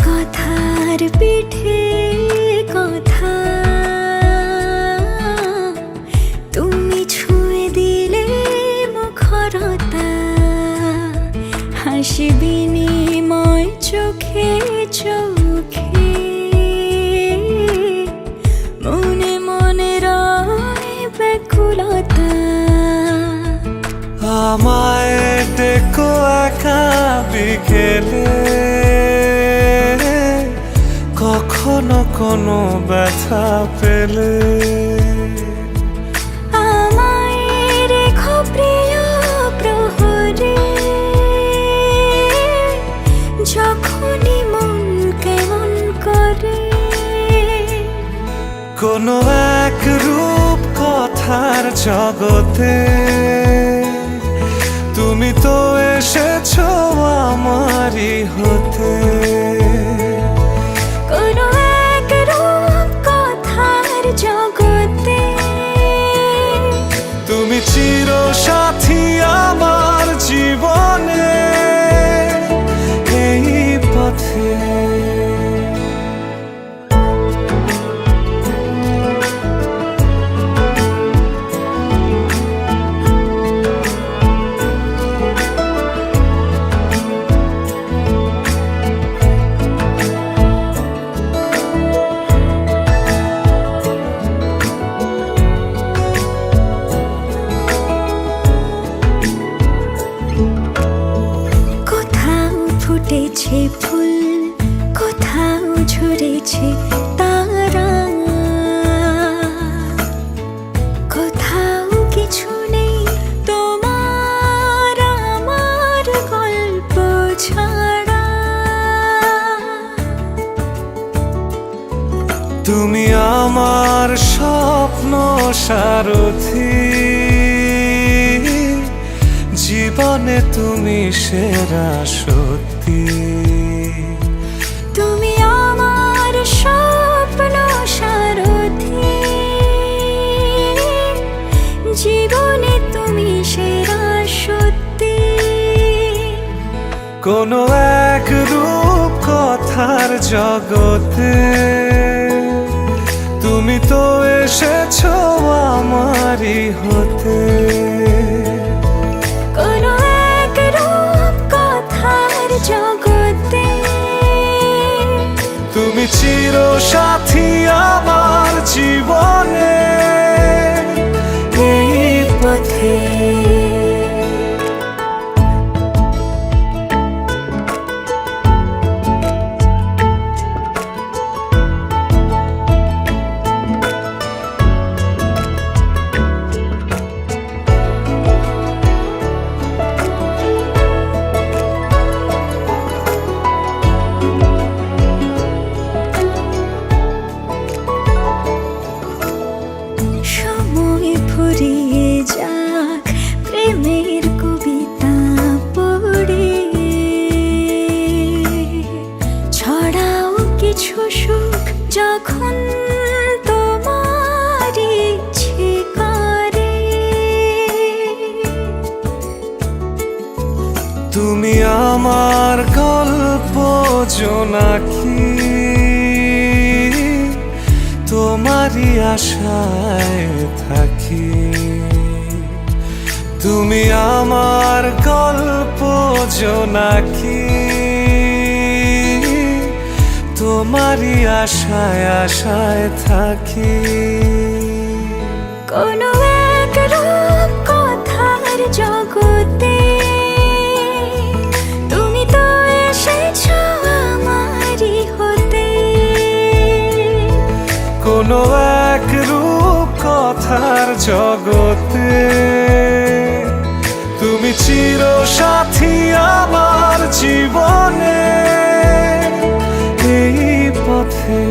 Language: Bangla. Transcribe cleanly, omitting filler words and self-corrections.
কথার পিঠে কথা, তুমি ছুঁয়ে দিলে মুখরতা, হাসি বিনিময় চোখে চোখে, মনে মনে রয় ব্যাকুলতা। আমায় ডেকো একা বিকেলে, কখনো কোনো ব্যথা পেলে, আমায় রেখো প্রিয় প্রহরে, যখনই মন কেমন করে। কোনো এক রূপ কথার জগতে তুমি তো এসেছো আমারই হতে। কোনো এক রূপ কথার জগতে তুমি চিরসাথী আমার জীবনে, এই পথে। ফুটেছে ফুল, কোথাও ঝরেছে তারা, কোথাও কিছু নেই তোমার আমার গল্প ছাড়া। তুমি আমার স্বপ্ন সারথি, জীবনে তুমি সেরা সত্যি। তুমি আমার স্বপ্ন সারথি, জীবনে তুমি সেরা সত্যি। কোনো এক রূপ কথার জগতে তুমি তো এসেছো আমারই হতে। কোনো এক রূপ কথার জগতে তুমি চিরসাথী আমার জীবনে, এই পথে। সময় ফুরিয়ে যাক প্রেমের কবিতা পড়ে, ছড়াও কিছু সুখ যখন তোমার ইচ্ছে করে। তুমি আমার গল্প জোনাকি, তোমারই আশায় থাকি। তুমি আমার গল্প জোনাকি, তোমারই আশায় আশায় থাকি। কোনো এক রূপ কথার জগতে তুমি তো এসেছো আমারই হতে। কোনো এক রূপ কথার জগতে তুমি চিরসাথী আমার জীবনে, এই পথে।